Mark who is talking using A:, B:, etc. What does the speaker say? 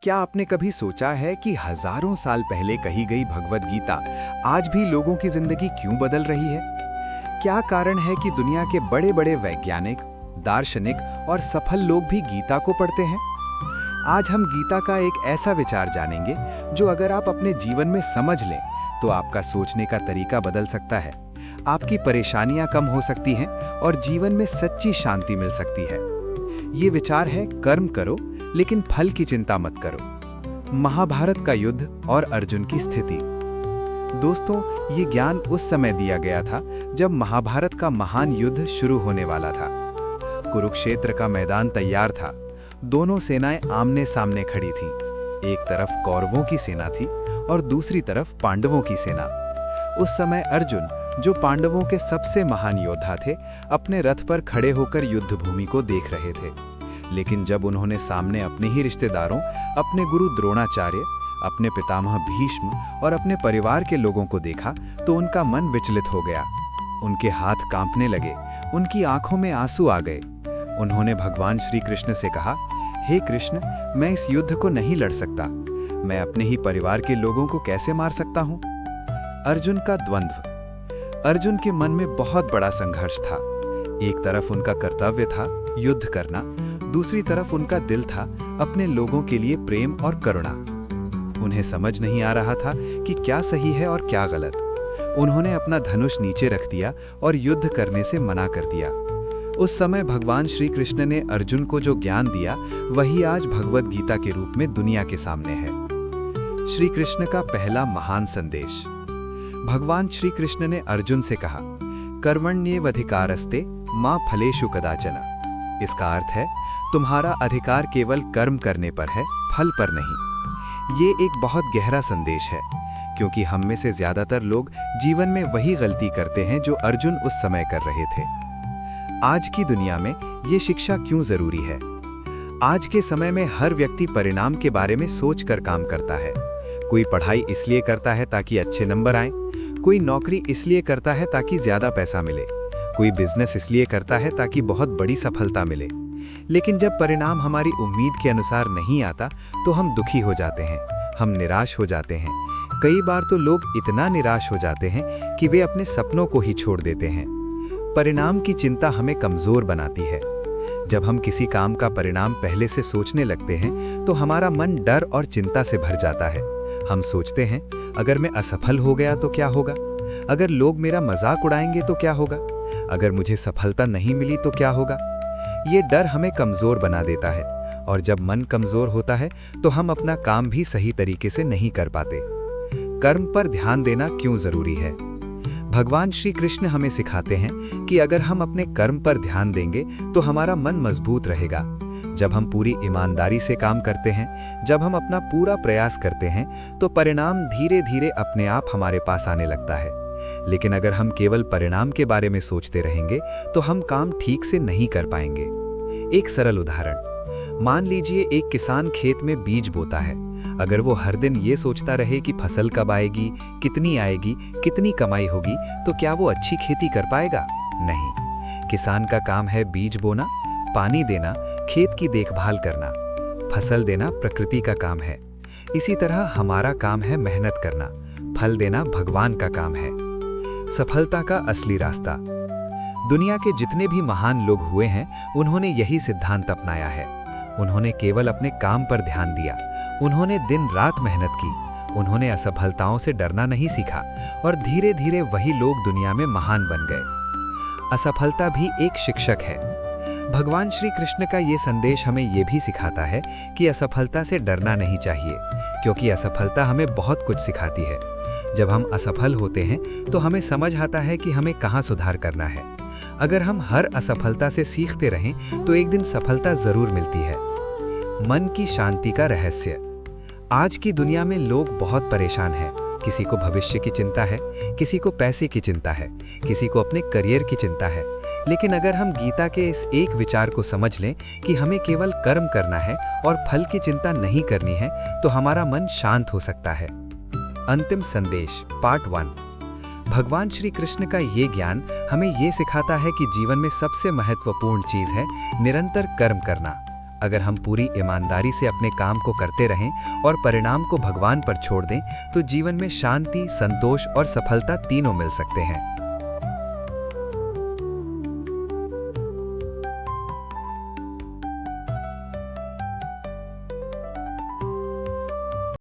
A: क्या आपने कभी सोचा है कि हजारों साल पहले कही गई भगवद गीता आज भी लोगों की जिंदगी क्यों बदल रही है? क्या कारण है कि दुनिया के बड़े बड़े वैज्ञानिक, दार्शनिक और सफल लोग भी गीता को पढ़ते हैं? आज हम गीता का एक ऐसा विचार जानेंगे जो अगर आप अपने जीवन में समझ लें तो आपका सोचने का तरीका बदल सकता है, आपकी परेशानियां कम हो सकती हैं और जीवन में सच्ची शांति मिल सकती है। ये विचार है कर्म करो लेकिन फल की चिंता मत करो। महाभारत का युद्ध और अर्जुन की स्थिति। दोस्तों, ये ज्ञान उस समय दिया गया था जब महाभारत का महान युद्ध शुरू होने वाला था। कुरुक्षेत्र का मैदान तैयार था। दोनों सेनाएं आमने सामने खड़ी थीं। एक तरफ कौरवों की सेना थी और दूसरी तरफ पांडवों की सेना। उस समय अर्जुन, जो पांडवों के सबसे महान योद्धा थे, अपने रथ पर खड़े होकर युद्ध भूमि को देख रहे थे। लेकिन जब उन्होंने सामने अपने ही रिश्तेदारों, अपने गुरु द्रोणाचार्य, अपने पितामह भीष्म और अपने परिवार के लोगों को देखा तो उनका मन विचलित हो गया। उनके हाथ कांपने लगे, उनकी आंखों में आंसू आ गए। उन्होंने भगवान श्री कृष्ण से कहा, हे कृष्ण, मैं इस युद्ध को नहीं लड़ सकता। मैं अपने ही परिवार के लोगों को कैसे मार सकता हूँ? अर्जुन का द्वंद्व। अर्जुन के मन में बहुत बड़ा संघर्ष था। एक तरफ उनका कर्तव्य था युद्ध करना, दूसरी तरफ उनका दिल था अपने लोगों के लिए प्रेम और करुणा। उन्हें समझ नहीं आ रहा था कि क्या सही है और क्या गलत। उन्होंने अपना धनुष नीचे रख दिया और युद्ध करने से मना कर दिया। उस समय भगवान श्री कृष्ण ने अर्जुन को जो ज्ञान दिया वही आज भगवद गीता के रूप में दुनिया के सामने है। श्री कृष्ण का पहला महान संदेश। भगवान श्री कृष्ण ने अर्जुन से कहा, कर्मण्येवाधिकारस्ते मा फलेषु कदाचन। इसका अर्थ है, तुम्हारा अधिकार केवल कर्म करने पर है, फल पर नहीं। ये एक बहुत गहरा संदेश है, क्योंकि हम में से ज्यादातर लोग जीवन में वही गलती करते हैं जो अर्जुन उस समय कर रहे थे। आज की दुनिया में ये शिक्षा क्यों जरूरी है? आज के समय में हर व्यक्ति परिणाम के बारे में सोच कर काम करता है। कोई पढ़ाई इसलिए करता है ताकि अच्छे नंबर आएं, कोई नौकरी इसलिए करता है ताकि ज्यादा पैसा मिले, कोई बिजनेस इसलिए करता है ताकि बहुत बड़ी सफलता मिले। लेकिन जब परिणाम हमारी उम्मीद के अनुसार नहीं आता तो हम दुखी हो जाते हैं, हम निराश हो जाते हैं। कई बार तो लोग इतना निराश हो जाते हैं कि वे अपने सपनों को ही छोड़ देते हैं। परिणाम की चिंता हमें कमजोर बनाती है। जब हम किसी काम का परिणाम पहले से सोचने लगते हैं तो हमारा मन डर और चिंता से भर जाता है। हम सोचते हैं, अगर मैं असफल हो गया तो क्या होगा? अगर लोग मेरा मजाक उड़ाएंगे तो क्या होगा? अगर मुझे सफलता नहीं मिली तो क्या होगा? ये डर हमें कमजोर बना देता है, और जब मन कमजोर होता है तो हम अपना काम भी सही तरीके से नहीं कर पाते। कर्म पर ध्यान देना क्यों जरूरी है? भगवान श्री कृष्ण हमें सिखाते हैं कि अगर हम अपने कर्म पर ध्यान देंगे तो हमारा मन मजबूत रहेगा। जब हम पूरी ईमानदारी से काम करते हैं, जब हम अपना पूरा प्रयास करते हैं, तो परिणाम धीरे धीरे अपने आप हमारे पास आने लगता है। लेकिन अगर हम केवल परिणाम के बारे में सोचते रहेंगे तो हम काम ठीक से नहीं कर पाएंगे। एक सरल उदाहरण, मान लीजिए एक किसान खेत में बीज बोता है। अगर वो हर दिन ये सोचता रहे कि फसल कब आएगी, कितनी आएगी, कितनी कमाई होगी, तो क्या वो अच्छी खेती कर पाएगा? नहीं। किसान का काम है बीज बोना, पानी देना, खेत की देखभाल करना। फसल देना प्रकृति का काम है। इसी तरह हमारा काम है मेहनत करना, फल देना भगवान का काम है। सफलता का असली रास्ता। दुनिया के जितने भी महान लोग हुए हैं, उन्होंने यही सिद्धांत अपनाया है। उन्होंने केवल अपने काम पर ध्यान दिया, उन्होंने दिन रात मेहनत की, उन्होंने असफलताओं से डरना नहीं सीखा, और धीरे धीरे वही लोग दुनिया में महान बन गए। असफलता भी एक शिक्षक है। भगवान श्री कृष्ण का ये संदेश हमें ये भी सिखाता है कि असफलता से डरना नहीं चाहिए, क्योंकि असफलता हमें बहुत कुछ सिखाती है। जब हम असफल होते हैं तो हमें समझ आता है कि हमें कहाँ सुधार करना है। अगर हम हर असफलता से सीखते रहें तो एक दिन सफलता जरूर मिलती है। मन की शांति का रहस्य। आज की दुनिया में लोग बहुत परेशान हैं। किसी को भविष्य की चिंता है, किसी को पैसे की चिंता है, किसी को अपने करियर की चिंता है। लेकिन अगर हम गीता के इस एक विचार को समझ लें कि हमें केवल कर्म करना है और फल की चिंता नहीं करनी है, तो हमारा मन शांत हो सकता है। अंतिम संदेश पार्ट 1। भगवान श्री कृष्ण का ये ज्ञान हमें ये सिखाता है कि जीवन में सबसे महत्वपूर्ण चीज है निरंतर कर्म करना। अगर हम पूरी ईमानदारी से अपने काम को करते रहें और परिणाम को भगवान पर छोड़ दें, तो जीवन में शांति, संतोष और सफलता तीनों मिल सकते हैं।